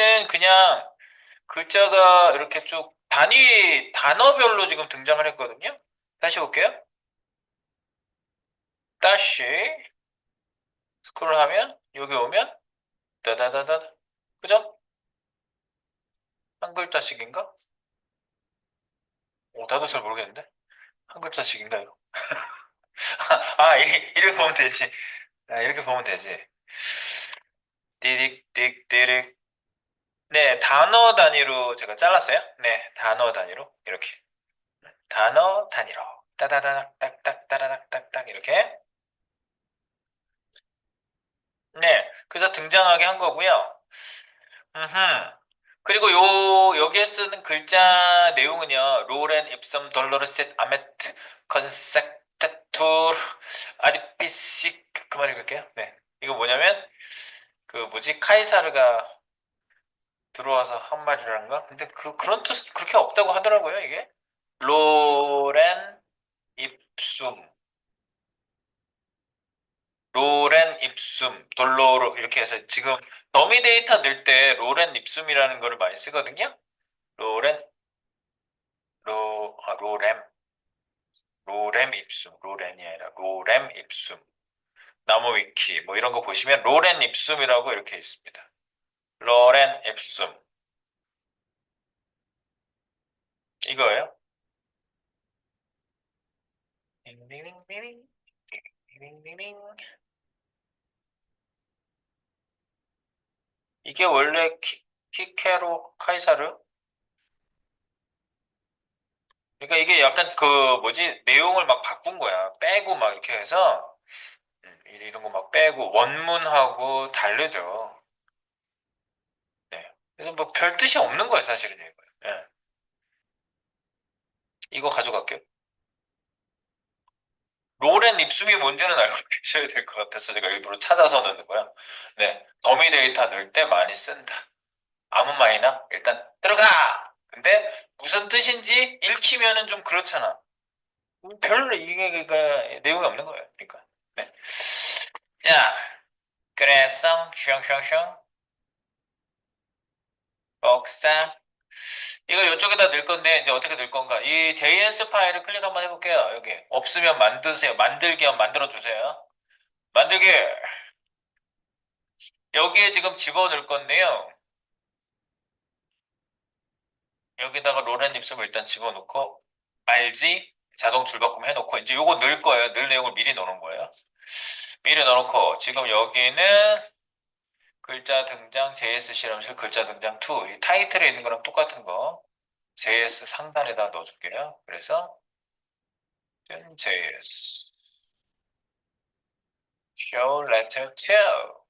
여기는 그냥 글자가 이렇게 쭉 단어별로 지금 등장을 했거든요. 다시 볼게요. 다시 스크롤하면 여기 오면 따다다다. 그죠? 한 글자씩인가? 나도 잘 모르겠는데. 한 글자씩인가요? 이렇게 보면 되지. 이렇게 보면 되지. 띠릭 띠릭. 네, 단어 단위로 제가 잘랐어요. 네, 단어 단위로 이렇게. 단어 단위로. 따다다닥 딱딱 따다닥 딱딱 이렇게. 네, 그래서 등장하게 한 거고요. 음흠. 그리고 여기에 쓰는 글자 내용은요. 로렌 입섬 돌로르셋 아메트 컨섹테투르 아리피시 그만 읽을게요. 네. 이거 뭐냐면 그 뭐지 카이사르가 들어와서 한 말이란가? 근데 그런 뜻 그렇게 없다고 하더라고요, 이게. 로렌 입숨. 로렌 입숨, 돌로로 이렇게 해서 지금 더미 데이터 넣을 때 로렌 입숨이라는 거를 많이 쓰거든요. 로렌 로렘 로렘 입숨 로렌이 아니라 로렘 입숨 나무 위키 뭐 이런 거 보시면 로렌 입숨이라고 이렇게 있습니다. 로렌 입숨 이거예요. 띵띵띵띵, 띵띵띵띵. 이게 원래 키케로 카이사르 그러니까 이게 약간 그 뭐지 내용을 막 바꾼 거야 빼고 막 이렇게 해서 이런 거 막 빼고 원문하고 다르죠. 네. 그래서 뭐 별 뜻이 없는 거예요 사실은 이거. 예. 이거 가져갈게요. 로렌 입숨이 뭔지는 알고 계셔야 될 것 같아서 제가 일부러 찾아서 넣는 거야. 네, 더미 데이터 넣을 때 많이 쓴다. 아무 말이나 일단 들어가! 근데 무슨 뜻인지 읽히면은 좀 그렇잖아. 별로 이게 그러니까 내용이 없는 거예요. 그러니까. 네. 자, 그래서 슝슝슝 복사 이걸 이쪽에다 넣을 건데 이제 어떻게 넣을 건가? 이 JS 파일을 클릭 한번 해볼게요. 여기 없으면 만드세요. 만들기 한번 만들어 주세요. 만들기 여기에 지금 집어넣을 건데요. 여기다가 로렌 립스을 일단 집어넣고 알지? 자동 줄바꿈 해놓고 이제 요거 넣을 거예요. 넣을 내용을 미리 넣는 거예요. 미리 넣어놓고 지금 여기는 글자 등장 JS 실험실 글자 등장 2. 이 타이틀에 있는 거랑 똑같은 거 JS 상단에다 넣어줄게요. 그래서 JS show letter 2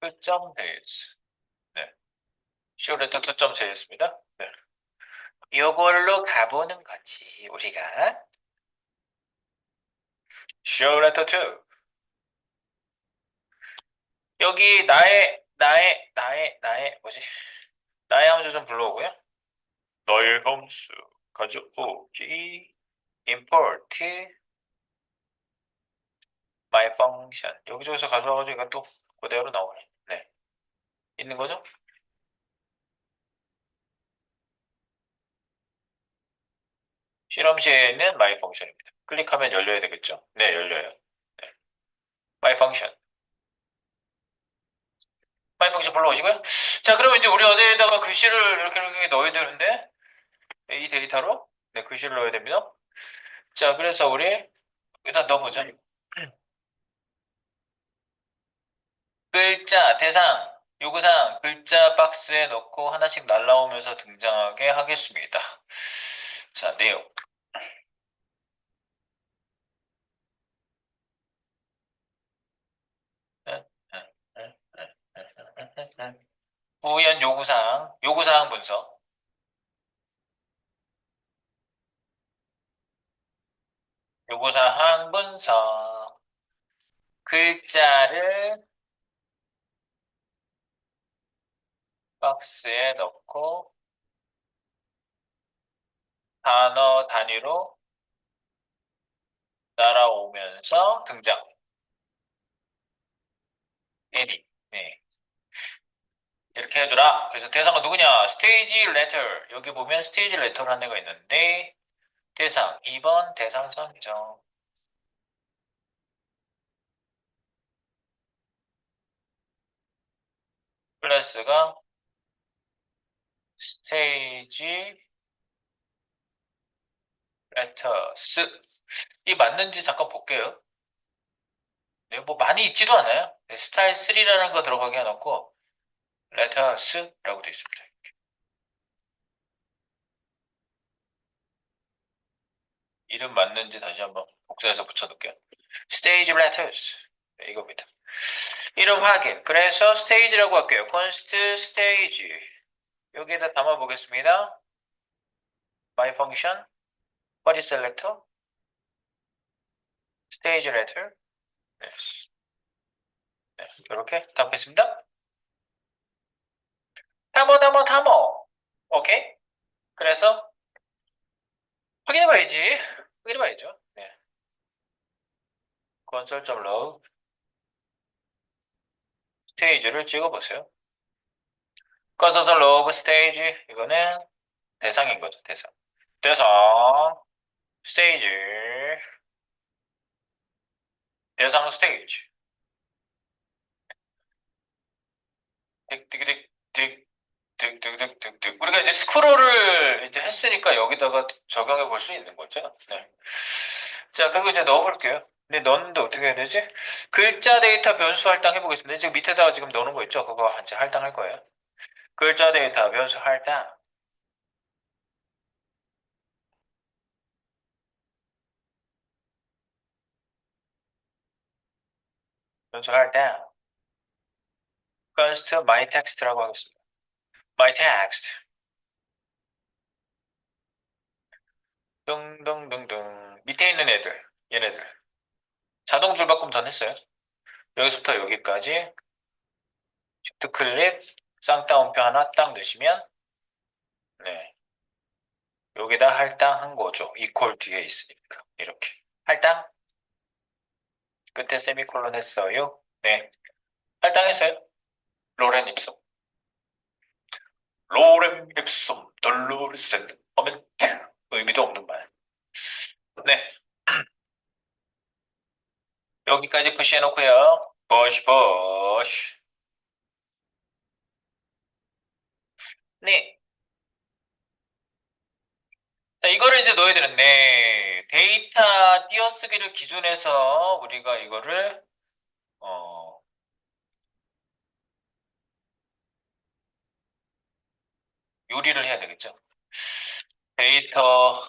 끝점 JS 네. show letter 2점 JS입니다. 네. 이걸로 가보는 거지 우리가 show letter 2 여기 나의 뭐지? 나의 함수 좀 불러오고요. 너의 함수 가져오기 import my function 여기저기서 가져와가지고 이건 또 그대로 나오네. 네, 있는 거죠? 실험실에는 my function입니다. 클릭하면 열려야 되겠죠? 네, 열려요. 네. my function my function 불러오시고요. 자, 그러면 이제 우리 어디에다가 글씨를 이렇게 넣어야 되는데 이 데이터로 네, 글씨를 넣어야 됩니다. 자, 그래서 우리 일단 넣어보자. 글자, 대상, 요구사항, 글자 박스에 넣고 하나씩 날라오면서 등장하게 하겠습니다. 자, 내용. 부연 요구사항, 요구사항 분석, 요구사항 분석. 글자를 박스에 넣고 단어 단위로 날아오면서 등장. 에디. 네. 이렇게 해주라. 그래서 대상은 누구냐? 스테이지 레터. 여기 보면 스테이지 레터라는 애가 있는데 대상 2번 대상 선정. 클래스가 스테이지 레터스. 이 맞는지 잠깐 볼게요. 네, 뭐 많이 있지도 않아요. 네, 스타일 3라는 거 들어가게 해놓고 레터스라고 되어 있습니다. 이름 맞는지 다시 한번 복사해서 붙여놓을게요. 스테이지 레터스. 네, 이겁니다. 이름 확인. 그래서 스테이지라고 할게요. const 스테이지. 여기에다 담아 보겠습니다. my function body selector stage letter. 네, 네, 이렇게 담겠습니다. 담어. 오케이. 그래서 확인해봐야지. 확인해봐야죠. 네. console.log 스테이지를 찍어보세요. console.log 스테이지. 이거는 대상인 거죠. 대상. 대상 스테이지. 대상 스테이지. 딕딕딕 딕 득득득득득. 우리가 이제 스크롤을 이제 했으니까 여기다가 적용해 볼 수 있는 거죠. 네. 자, 그리고 이제 넣어볼게요. 근데 넣는데 어떻게 해야 되지? 글자 데이터 변수 할당 해보겠습니다. 지금 밑에다가 지금 넣는 거 있죠? 그거 이제 할당할 거예요. 글자 데이터 변수 할당. 변수 할당. const my text라고 하겠습니다. my text. 등등등등. 밑에 있는 애들. 얘네들. 자동 줄바꿈 전 했어요. 여기서부터 여기까지. shift 클릭. 쌍따옴표 하나 딱 넣으시면 네. 여기다 할당한 거죠. 이퀄 뒤에 있으니까. 이렇게. 할당? 끝에 세미콜론 했어요. 네. 할당했어요. 로렌 입som. 로렌 입som. dolores 어멘트. 의미도 없는 말. 네. 여기까지 푸시해놓고요. push. 네. 자, 이거를 이제 넣어야 되는데, 데이터 띄어쓰기를 기준해서 우리가 이거를, 어, 요리를 해야 되겠죠. 데이터,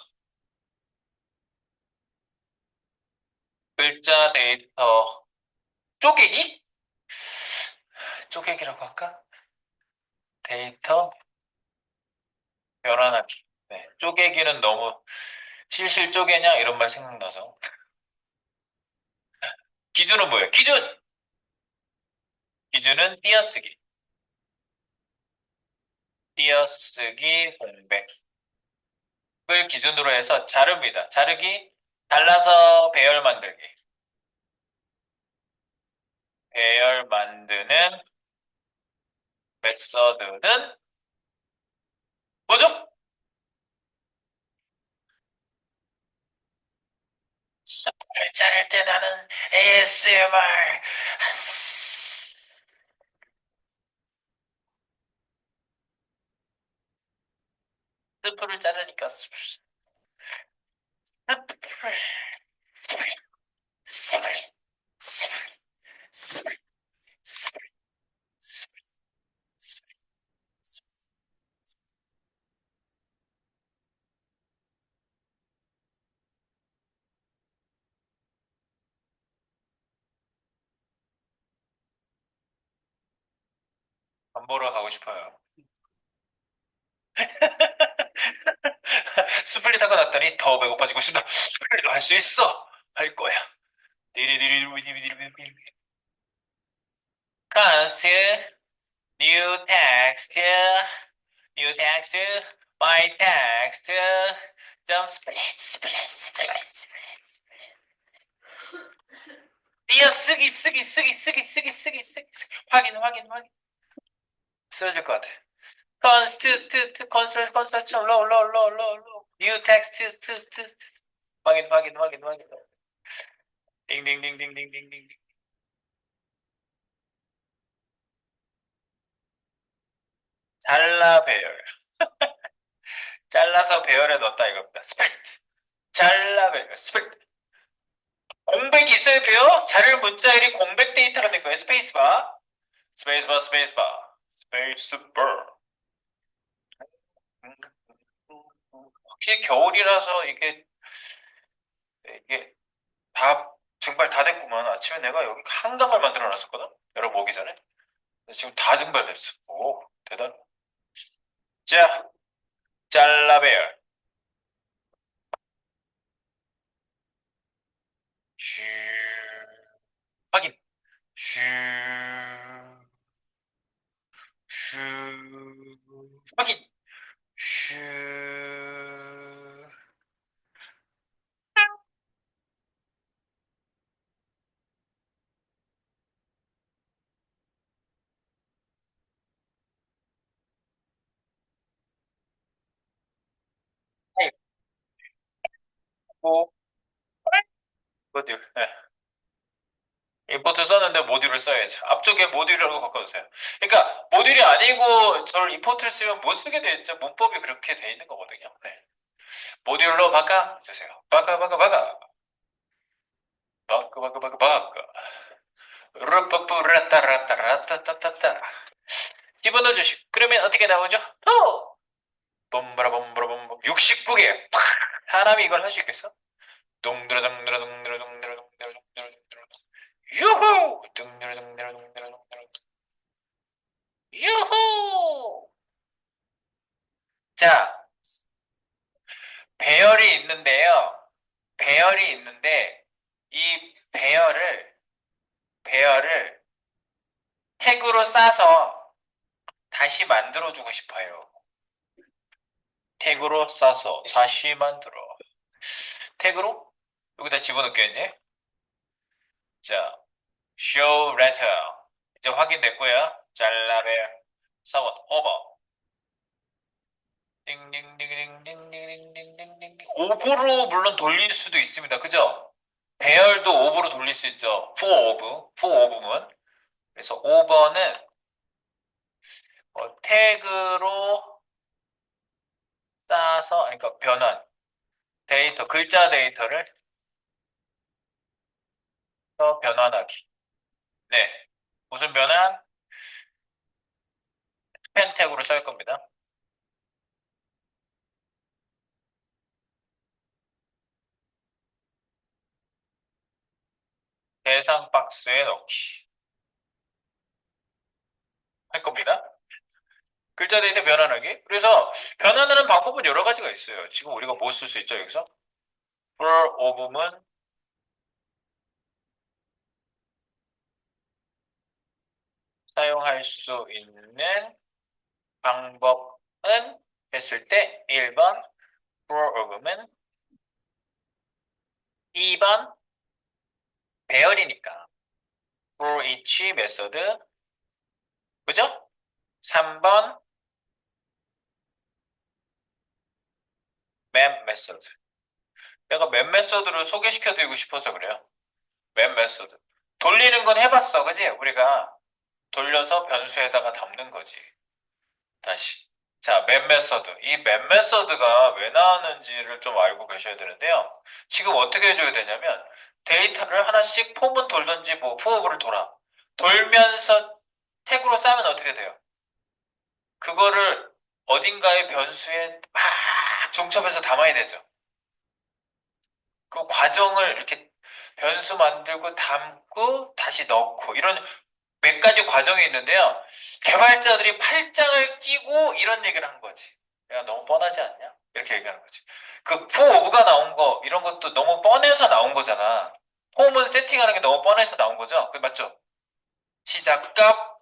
글자 데이터, 쪼개기? 쪼개기라고 할까? 데이터 변환하기. 네, 쪼개기는 너무 실실 쪼개냐 이런 말 생각나서. 기준은 뭐예요? 기준은 띄어쓰기. 띄어쓰기 공백을 기준으로 해서 자릅니다. 자르기, 잘라서 배열 만들기. 배열 만드는 메서드는 뭐죠? 스프를 자를 때 나는 ASMR. 스프를 자르니까 스프를, 스프를, 스프를, 스프를, 스프를, 스프를, 스프를. 밥 먹으러 가고 싶어요. 스플릿 하고 났더니 더 배고파지고 싶다. 스플릿도 할 수 있어. 할 거야. 디리디리디리디리디리. const, new text, new text, my text, 점 split. 이어 쓰기. 확인. 쓰러질 것 같아. const, new text, 확인. 딩딩딩딩딩딩딩. 잘라 배열. 잘라서 배열에 넣었다 이겁니다. 스프레드. 잘라 배열. 스프레드. 공백이 있어야 돼요. 자를 문자열이 공백 데이터가 된 거예요. 스페이스바. 스페이스바. 혹시 겨울이라서 이게 다 증발 다 됐구만. 아침에 내가 여기 한강을 만들어 놨었거든. 여러분 오기 전에. 지금 다 증발됐어. 오, 대단. 자, 잘라배열. 슈. 확인. 슈. 슈. 확인. 슈. 고 모듈. 네. 임포트 썼는데 모듈을 써야죠. 앞쪽에 모듈이라고 바꿔주세요. 그러니까 모듈이 아니고 저를 임포트를 쓰면 못 쓰게 돼 있죠. 문법이 그렇게 돼 있는 거거든요. 네. 모듈로 바꿔주세요. 바꿔. 루빠뿌라따라따라따따따따. 집어넣어주시고. 그러면 어떻게 나오죠? 호! 봄바라봄바라봄 69개. 사람이 이걸 할 수 있겠어? 동드라동드라동드라동드라동드라동드라동드라 유후! 동드라동드라동드라동드라 유후! 자, 배열이 있는데요. 배열이 있는데 이 배열을 태그로 싸서 다시 만들어주고 싶어요. 태그로 싸서 다시 만들어. 태그로 여기다 집어넣을게요, 이제. 자, show letter. 이제 확인됐고요. 잘라베 사원 오버. 띵띵띵띵띵띵띵띵띵띵. 5부로 물론 돌릴 수도 있습니다. 그죠? 배열도 5부로 돌릴 수 있죠. for 오브면. 그래서 5번은 태그로 싸서, 그러니까 변환. 데이터, 글자 데이터를 변환하기. 네. 무슨 변환? 스펜 태그로 쓸 겁니다. 대상 박스에 넣기. 할 겁니다. 글자 데이터 변환하기. 그래서 변환하는 방법은 여러 가지가 있어요. 지금 우리가 뭐 쓸 수 있죠, 여기서? for of은 사용할 수 있는 방법은 했을 때 1번 for of은 2번 배열이니까 for each method 그죠? 3번 map method 내가 map method를 소개시켜 드리고 싶어서 그래요. map method 돌리는 건 해봤어 그지? 우리가 돌려서 변수에다가 담는 거지. 다시. 자, 맵 메서드. 이 맵 메서드가 왜 나왔는지를 좀 알고 계셔야 되는데요. 지금 어떻게 해줘야 되냐면 데이터를 하나씩 폼은 돌든지 뭐 푸업을 돌아. 돌면서 태그로 싸면 어떻게 돼요? 그거를 어딘가의 변수에 막 중첩해서 담아야 되죠. 그 과정을 이렇게 변수 만들고 담고 다시 넣고 이런 몇 가지 과정이 있는데요. 개발자들이 팔짱을 끼고 이런 얘기를 한 거지. 야, 너무 뻔하지 않냐? 이렇게 얘기하는 거지. 그 포오브가 나온 거, 이런 것도 너무 뻔해서 나온 거잖아. 홈은 세팅하는 게 너무 뻔해서 나온 거죠? 그 맞죠? 시작값,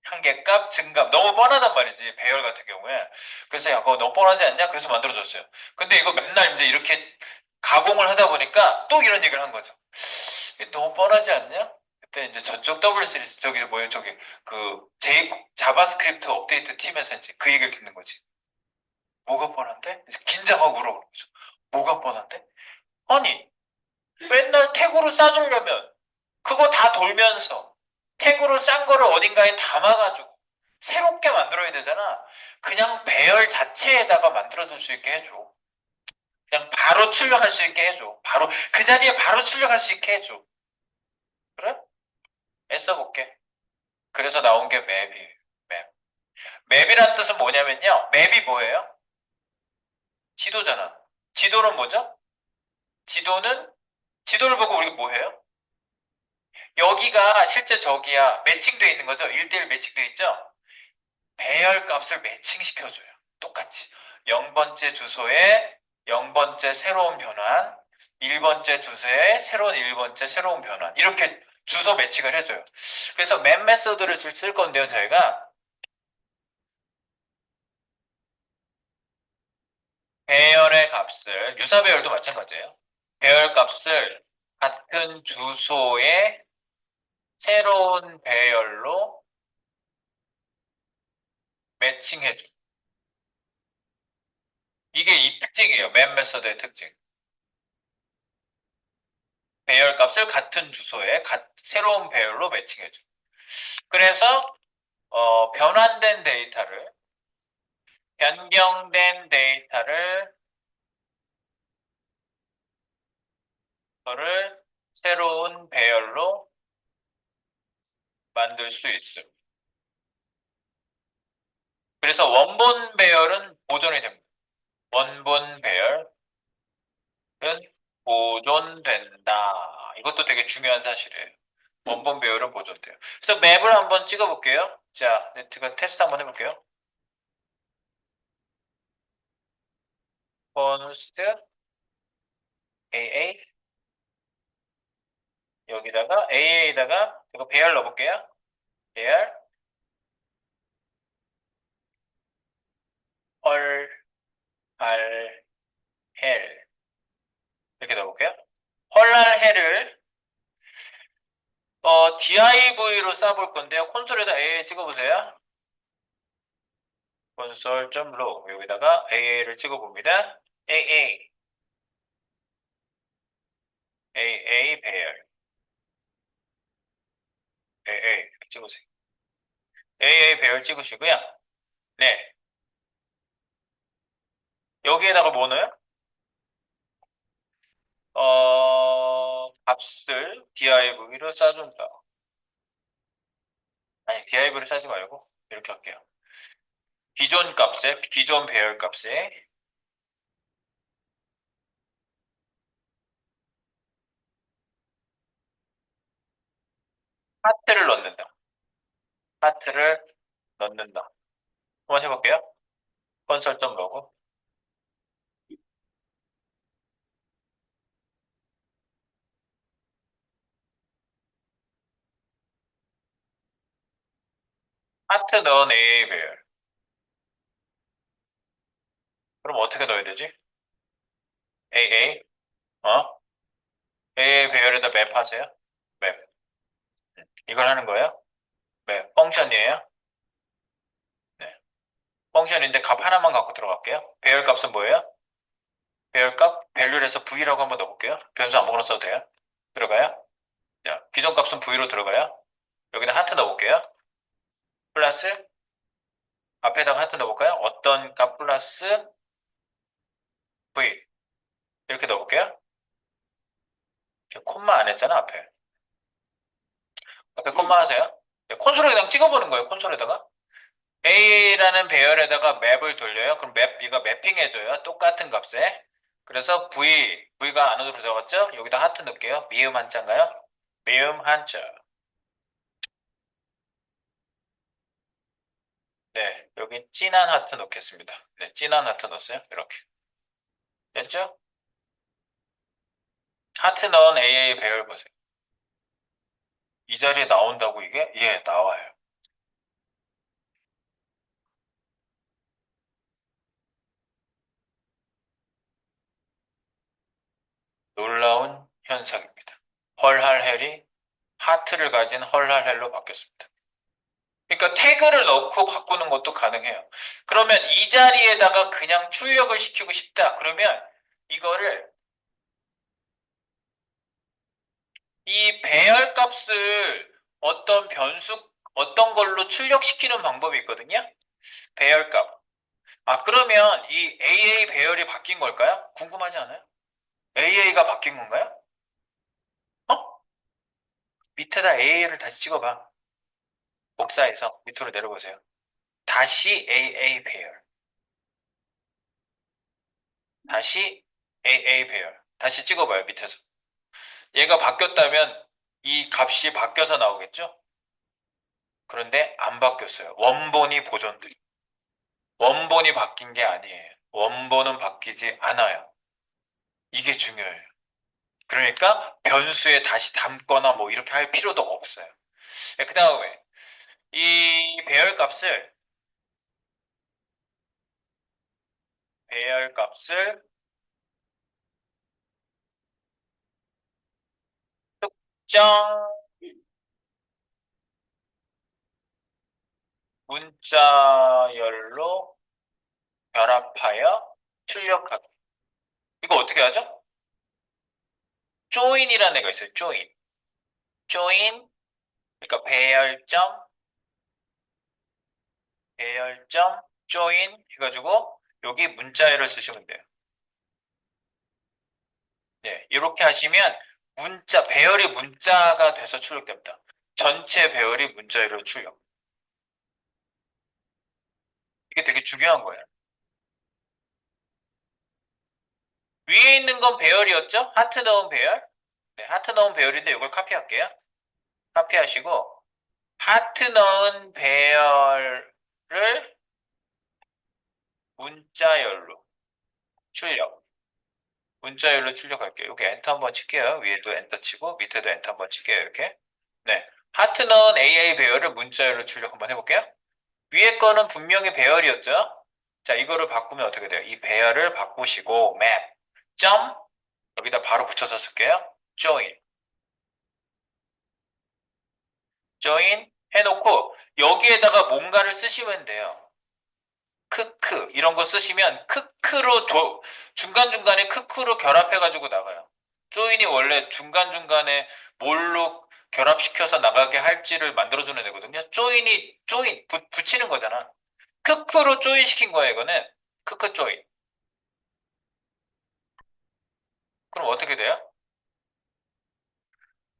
한계값, 증값. 너무 뻔하단 말이지, 배열 같은 경우에. 그래서 야, 그거 너무 뻔하지 않냐? 그래서 만들어줬어요. 근데 이거 맨날 이제 이렇게 가공을 하다 보니까 또 이런 얘기를 한 거죠. 이게 너무 뻔하지 않냐? 그때 이제 저쪽 더블 시리즈, 저기 뭐예요, 저기, 자바스크립트 업데이트 팀에서 이제 그 얘기를 듣는 거지. 뭐가 뻔한데? 이제 긴장하고 물어보는 거죠. 뭐가 뻔한데? 아니, 맨날 태그로 싸주려면 그거 다 돌면서 태그로 싼 거를 어딘가에 담아가지고 새롭게 만들어야 되잖아. 그냥 배열 자체에다가 만들어줄 수 있게 해줘. 그냥 바로 출력할 수 있게 해줘. 바로 그 자리에 바로 출력할 수 있게 해줘. 그래? 애써볼게. 그래서 나온 게 맵이에요. 맵. 맵이라는 뜻은 뭐냐면요. 맵이 뭐예요? 지도잖아. 지도는 뭐죠? 지도는 지도를 보고 우리가 뭐 해요? 여기가 실제 저기야 매칭돼 있는 거죠. 1대1 매칭돼 있죠. 배열 값을 매칭시켜줘요. 똑같이. 0번째 주소에 0번째 새로운 변환, 1번째 주소에 새로운 1번째 새로운 변환. 이렇게 주소 매칭을 해줘요. 그래서 맵 메서드를 쓸 건데요, 저희가. 배열의 값을, 유사 배열도 마찬가지예요. 배열 값을 같은 주소에 새로운 배열로 매칭해줘. 이게 이 특징이에요. 맵 메서드의 특징. 배열 값을 같은 주소에 새로운 배열로 매칭해줘. 그래서 변환된 데이터를 변경된 데이터를 그거를 새로운 배열로 만들 수 있음. 그래서 원본 배열은 보존이 됩니다. 원본 배열은 보존된다. 이것도 되게 중요한 사실이에요. 원본 배열은 보존돼요. 그래서 맵을 한번 찍어볼게요. 자, 네트가 테스트 한번 해볼게요. const AA 여기다가 AA에다가 이거 배열 넣어볼게요. 배열 헐, 알, 헬 이렇게 넣어볼게요. 헐랄 헬을 div로 쌓아볼 건데요. 콘솔에다 AA 찍어보세요. 콘솔.log 여기다가 AA를 찍어봅니다. AA AA 배열 AA 이렇게 찍으세요. AA 배열 찍으시고요. 네, 여기에다가 뭐 넣어요? 값을 div로 쌓아준다. 아니, div를 싸지 말고 이렇게 할게요. 기존 배열 값에 하트를 넣는다. 하트를 넣는다. 한번 해볼게요. 컨설점 로고 하트 넣은 AA 배열. 그럼 어떻게 넣어야 되지? AA AA 배열에다 맵 하세요. 맵. 이걸 하는 거예요. 맵. 펑션이에요. 네. 펑션인데 값 하나만 갖고 들어갈게요. 배열 값은 뭐예요? 배열 값 밸류에서 V라고 한번 넣어볼게요. 변수 아무거나 써도 돼요. 들어가요. 자, 기존 값은 V로 들어가요. 여기다 하트 넣어볼게요. 플러스 앞에다가 하트 넣어볼까요? 어떤 값 플러스 V 이렇게 넣어볼게요. 콤마 안 했잖아 앞에. 앞에 콤마 하세요. 네, 콘솔에 그냥 찍어보는 거예요. 콘솔에다가 A라는 배열에다가 맵을 돌려요. 그럼 얘가 매핑해줘요. 똑같은 값에. 그래서 V가 안으로 들어갔죠? 여기다 하트 넣을게요. 미음 한자인가요? 미음 한자. 네, 여기 진한 하트 넣겠습니다. 네, 진한 하트 넣었어요. 이렇게. 됐죠? 하트 넣은 AA 배열 보세요. 이 자리에 나온다고 이게? 예, 나와요. 놀라운 현상입니다. 헐할헬이 하트를 가진 헐할헬로 바뀌었습니다. 그러니까 태그를 넣고 바꾸는 것도 가능해요. 그러면 이 자리에다가 그냥 출력을 시키고 싶다. 그러면 이거를 이 배열값을 어떤 변수, 어떤 걸로 출력시키는 방법이 있거든요. 배열값. 아, 그러면 이 AA 배열이 바뀐 걸까요? 궁금하지 않아요? AA가 바뀐 건가요? 어? 밑에다 AA를 다시 찍어봐. 복사해서 밑으로 내려보세요. 다시 AA 배열. 다시 AA 배열. 다시 찍어봐요, 밑에서. 얘가 바뀌었다면 이 값이 바뀌어서 나오겠죠? 그런데 안 바뀌었어요. 원본이 보존돼. 원본이 바뀐 게 아니에요. 원본은 바뀌지 않아요. 이게 중요해요. 그러니까 변수에 다시 담거나 뭐 이렇게 할 필요도 없어요. 그 다음에 이 배열값을 특정 문자열로 결합하여 출력하기. 이거 어떻게 하죠? join이라는 애가 있어요. join. join. 그러니까 배열점 join 해가지고 여기 문자열을 쓰시면 돼요. 네, 이렇게 하시면 배열이 문자가 돼서 출력됩니다. 전체 배열이 문자열로 출력. 이게 되게 중요한 거예요. 위에 있는 건 배열이었죠? 하트 넣은 배열. 네, 하트 넣은 배열인데 이걸 카피할게요. 카피하시고 하트 넣은 배열을 문자열로 출력. 문자열로 출력할게요. 여기 엔터 한번 칠게요. 위에도 엔터 치고 밑에도 엔터 한번 칠게요. 이렇게. 네. 하트 넣은 AA 배열을 문자열로 출력 한번 해볼게요. 위에 거는 분명히 배열이었죠? 자, 이거를 바꾸면 어떻게 돼요? 이 배열을 바꾸시고 map 점 여기다 바로 붙여서 쓸게요. join 해놓고 여기에다가 뭔가를 쓰시면 돼요. 크크 이런 거 쓰시면 크크로 중간중간에 크크로 결합해가지고 나가요. 조인이 원래 중간중간에 뭘로 결합시켜서 나가게 할지를 만들어주는 애거든요. 조인 붙이는 거잖아. 크크로 조인 시킨 거야 이거는. 크크 조인. 그럼 어떻게 돼요?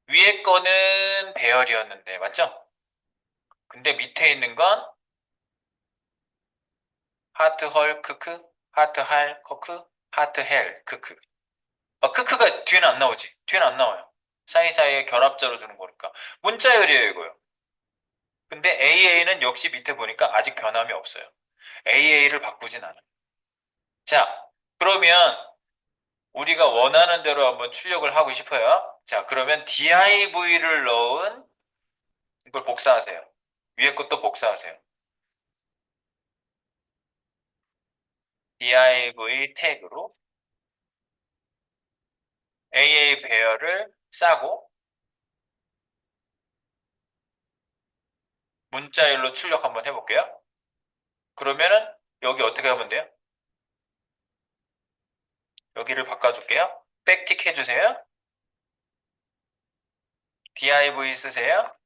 위에 거는 배열이었는데 맞죠? 근데 밑에 있는 건 하트 헐 크크, 하트 할 커크, 하트 헬 크크. 크크가 뒤에는 안 나오지. 뒤에는 안 나와요. 사이사이에 결합자로 주는 거니까. 문자열이에요, 이거요. 근데 AA는 역시 밑에 보니까 아직 변함이 없어요. AA를 바꾸진 않아요. 자, 그러면 우리가 원하는 대로 한번 출력을 하고 싶어요. 자, 그러면 div를 넣은 이걸 복사하세요. 위에 것도 복사하세요. div 태그로 AA 배열을 싸고 문자열로 출력 한번 해볼게요. 그러면은 여기 어떻게 하면 돼요? 여기를 바꿔줄게요. 백틱 해주세요. div 쓰세요.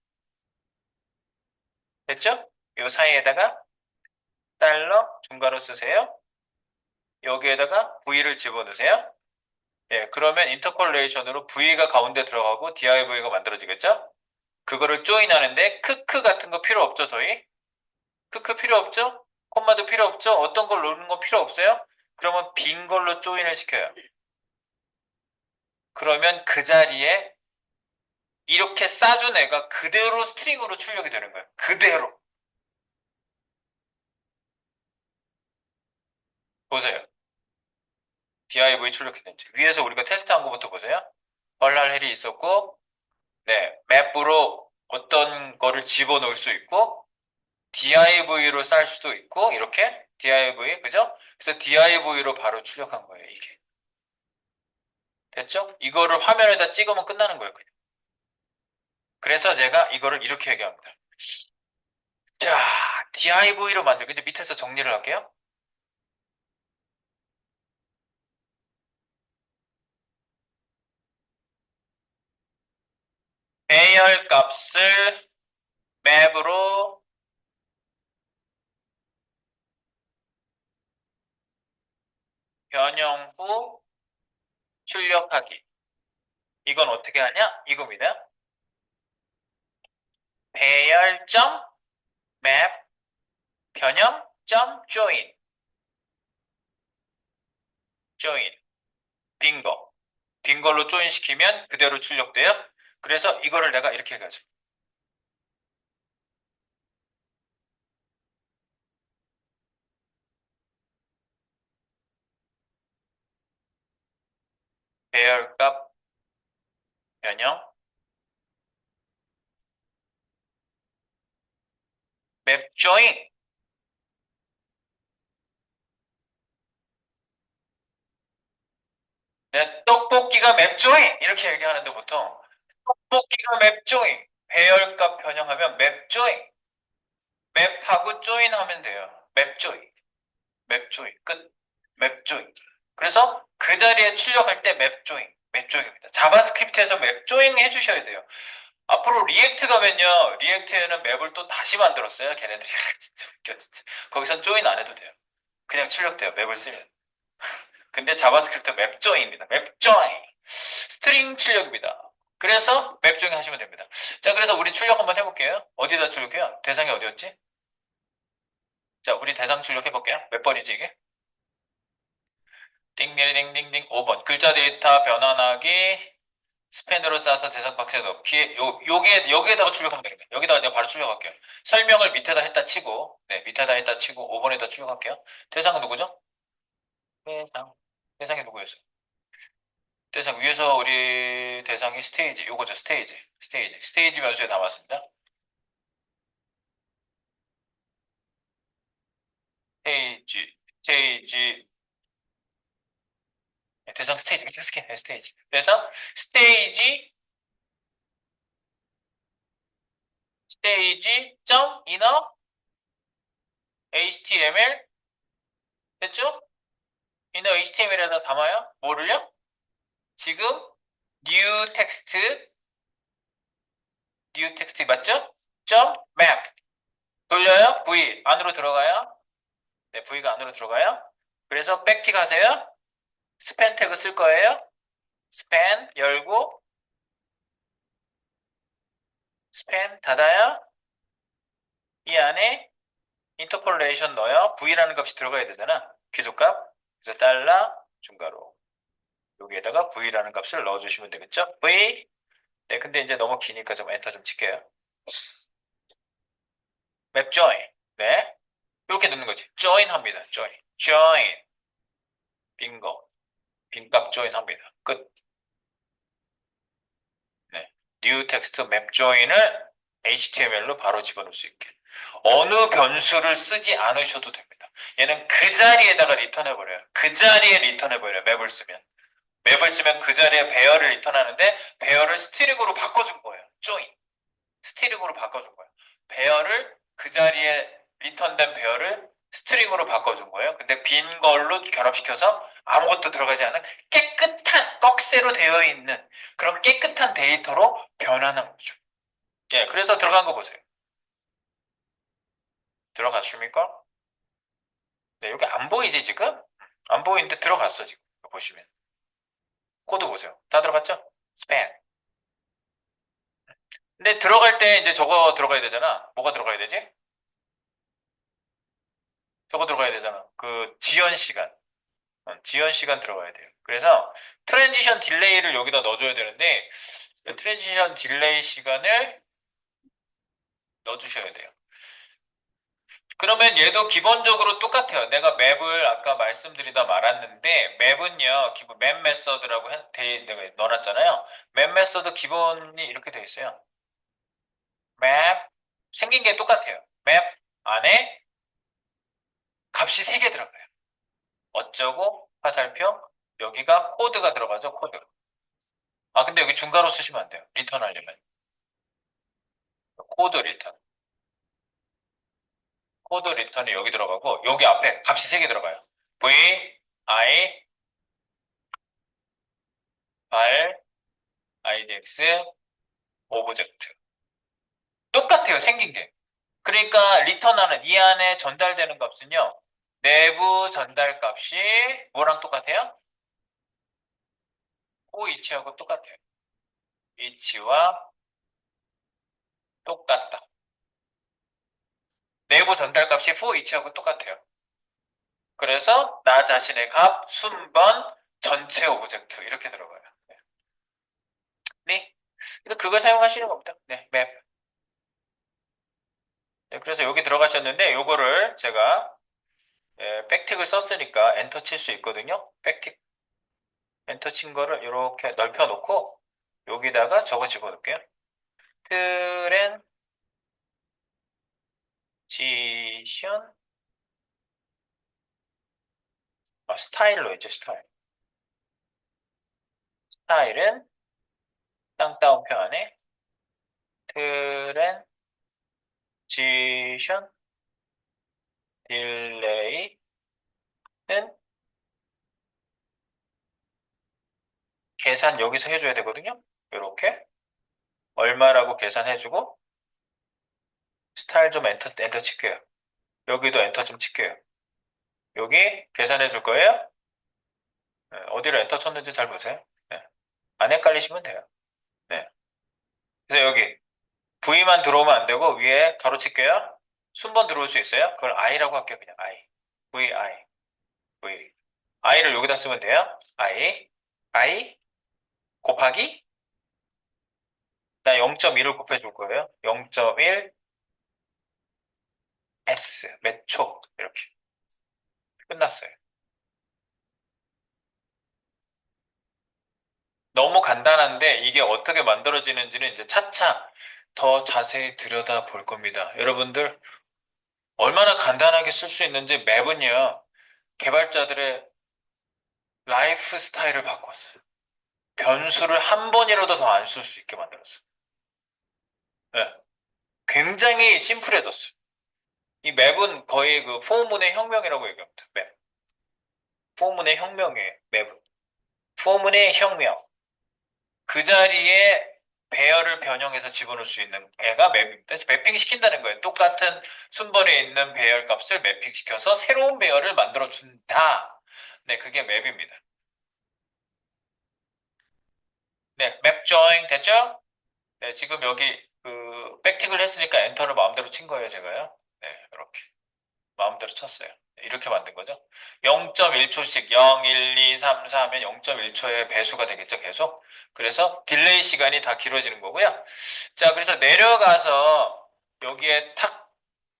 됐죠? 이 사이에다가 달러 중괄호 쓰세요. 여기에다가 V를 집어넣으세요. 예, 그러면 인터폴레이션으로 V가 가운데 들어가고 div가 만들어지겠죠? 그거를 조인하는데 크크 같은 거 필요 없죠, 저희? 크크 필요 없죠? 콤마도 필요 없죠? 어떤 걸 넣는 거 필요 없어요? 그러면 빈 걸로 조인을 시켜요. 그러면 그 자리에 이렇게 싸준 애가 그대로 스트링으로 출력이 되는 거예요. 그대로. 보세요. div 출력했는지. 위에서 우리가 테스트한 것부터 보세요. 헐랄 헬이 있었고, 네, 맵으로 어떤 거를 집어넣을 수 있고, div로 쌀 수도 있고, 이렇게 div, 그죠? 그래서 div로 바로 출력한 거예요, 이게. 됐죠? 이거를 화면에다 찍으면 끝나는 거예요, 그냥. 그래서 제가 이거를 이렇게 얘기합니다. 자, div로 만들고, 이제 밑에서 정리를 할게요. 배열 값을 맵으로 변형 후 출력하기. 이건 어떻게 하냐? 이겁니다. 배열점 맵 변형.join join 빈거 빈걸로 조인 시키면 그대로 출력돼요. 그래서 이거를 내가 이렇게 해가지고 배열값 변형 맵 join. 네, 떡볶이가 맵 join 이렇게 얘기하는데 보통 떡볶이가 맵 join 배열값 변형하면 맵 join 맵하고 join 하면 돼요. 맵 join 맵 조인 끝. 맵 조인. 그래서 그 자리에 출력할 때 맵 조인, 맵 조인입니다. 자바스크립트에서 맵 조인 해주셔야 돼요. 앞으로 리액트 가면요, 리액트에는 맵을 또 다시 만들었어요. 걔네들이 진짜 웃겨 진짜. 거기선 조인 안 해도 돼요. 그냥 출력돼요. 맵을 쓰면. 근데 자바스크립트 맵 조인입니다. 맵 조인. 스트링 출력입니다. 그래서 맵 조인 하시면 됩니다. 자, 그래서 우리 출력 한번 해볼게요. 어디다 출력해요? 대상이 어디였지? 자, 우리 대상 출력해볼게요. 몇 번이지 이게? 띵띵띵띵띵 5번 글자 데이터 변환하기 스펜으로 싸서 대상 박스에 넣기 여기에다가 출력하면 되겠네. 여기다가 내가 바로 출력할게요. 설명을 밑에다 했다 치고 네 밑에다 했다 치고 5번에다 출력할게요. 대상은 누구죠? 대상이 누구였어요? 대상 위에서 우리 대상이 스테이지 요거죠. 스테이지 변수에 담았습니다. 스테이지 네, 대상 스테이지 스테이지 그래서 스테이지 점 이너 HTML 됐죠? 이너 HTML에다 담아요. 뭐를요? 지금 new text 맞죠? 점 map 돌려요. V 안으로 들어가요. 네, V가 안으로 들어가요. 그래서 백틱 하세요. 스팬 태그 쓸 거예요. 스팬 열고 스팬 닫아요. 이 안에 인터폴레이션 넣어요. V라는 값이 들어가야 되잖아. 기존값. 그래서 달러 중괄호 여기에다가 V라는 값을 넣어주시면 되겠죠? V 네, 근데 이제 너무 기니까 좀 엔터 좀 칠게요. 맵 join. 네. 이렇게 넣는 거지. join 합니다. join. 빈거. 빈값 join 합니다. 끝. 네. new text map join을 HTML로 바로 집어넣을 수 있게. 어느 변수를 쓰지 않으셔도 됩니다. 얘는 그 자리에다가 리턴해버려요. 그 자리에 리턴해버려요. 맵을 쓰면. 맵을 쓰면 그 자리에 배열을 리턴하는데 배열을 스트링으로 바꿔준 거예요. join. 스트링으로 바꿔준 거예요. 배열을 그 자리에 리턴된 배열을 스트링으로 바꿔준 거예요. 근데 빈 걸로 결합시켜서 아무것도 들어가지 않은 깨끗한 꺽쇠로 되어 있는 그런 깨끗한 데이터로 변하는 거죠. 예, 그래서 들어간 거 보세요. 들어갔습니까? 네, 여기 안 보이지 지금? 안 보이는데 들어갔어 지금. 보시면 코드 보세요. 다 들어갔죠? 스팸. 근데 들어갈 때 이제 저거 들어가야 되잖아. 뭐가 들어가야 되지? 저거 들어가야 되잖아. 그 지연 시간. 지연 시간 들어가야 돼요. 그래서 트랜지션 딜레이를 여기다 넣어줘야 되는데 트랜지션 딜레이 시간을 넣어주셔야 돼요. 그러면 얘도 기본적으로 똑같아요. 내가 맵을 아까 말씀드리다 말았는데 맵은요 기본 맵 메서드라고 내가 넣어놨잖아요. 맵 메서드 기본이 이렇게 돼 있어요. 맵 생긴 게 똑같아요. 맵 안에 값이 3개 들어가요. 어쩌고 화살표 여기가 코드가 들어가죠. 코드. 아 근데 여기 중괄호 쓰시면 안 돼요. 리턴 하려면 코드 리턴. 코드 리턴이 여기 들어가고 여기 앞에 값이 3개 들어가요. v i 발 idx 오브젝트 똑같아요. 생긴 게. 그러니까 리턴하는 이 안에 전달되는 값은요. 내부 전달 값이 뭐랑 똑같아요? 그 이치하고 똑같아요. 이치와 똑같다. 내부 전달 값이 for 이치하고 똑같아요. 그래서 나 자신의 값, 순번, 전체 오브젝트 이렇게 들어가요. 네. 그래서 그걸 사용하시는 겁니다. 네, 맵. 네, 그래서 여기 들어가셨는데 요거를 제가 백틱을 썼으니까 엔터 칠 수 있거든요. 백틱 엔터 친 거를 이렇게 넓혀 놓고 여기다가 저거 집어넣을게요. 트랜지션 스타일로 했죠. 스타일은 땅따옴표 안에 트랜지션 딜레이는 계산 여기서 해줘야 되거든요. 이렇게 얼마라고 계산해주고 스타일 좀 엔터 칠게요. 여기도 엔터 좀 칠게요. 여기 계산해 줄 거예요. 네, 어디로 엔터 쳤는지 잘 보세요. 네, 안 헷갈리시면 돼요. 네. 그래서 여기 V만 들어오면 안 되고 위에 가로칠게요. 순번 들어올 수 있어요? 그걸 I라고 할게요. 그냥 I. VI. V. I를 여기다 쓰면 돼요. I 곱하기 나 0.1을 곱해줄 거예요. 0.1 S 몇 초 이렇게 끝났어요. 너무 간단한데 이게 어떻게 만들어지는지는 이제 차차 더 자세히 들여다 볼 겁니다. 여러분들 얼마나 간단하게 쓸 수 있는지 맵은요 개발자들의 라이프 스타일을 바꿨어요. 변수를 한 번이라도 더 안 쓸 수 있게 만들었어요. 네, 굉장히 심플해졌어요. 이 맵은 거의 그 포문의 혁명이라고 얘기합니다. 맵. 포문의 혁명이에요. 맵은. 포문의 혁명. 그 자리에 배열을 변형해서 집어넣을 수 있는 애가 맵입니다. 그래서 매핑 시킨다는 거예요. 똑같은 순번에 있는 배열 값을 매핑 시켜서 새로운 배열을 만들어 준다. 네, 그게 맵입니다. 네, 맵 조인 됐죠? 네, 지금 여기 그 백틱을 했으니까 엔터를 마음대로 친 거예요, 제가요. 네, 이렇게 마음대로 쳤어요. 네, 이렇게 만든 거죠. 0.1초씩 0, 1, 2, 3, 4 하면 0.1초의 배수가 되겠죠, 계속. 그래서 딜레이 시간이 다 길어지는 거고요. 자, 그래서 내려가서 여기에 탁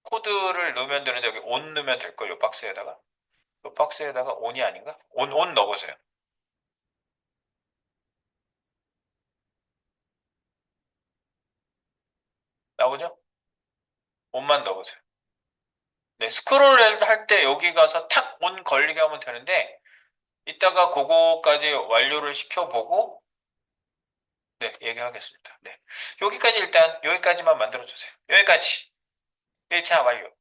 코드를 넣으면 되는데 여기 온 넣으면 될걸, 요 박스에다가. 요 박스에다가 온이 아닌가? 온 넣어보세요. 나오죠? 온만 넣어보세요. 네, 스크롤 할 때 여기 가서 탁 온 걸리게 하면 되는데 이따가 그거까지 완료를 시켜보고 네, 얘기하겠습니다. 네. 여기까지 일단 여기까지만 만들어 주세요. 여기까지 1차 완료.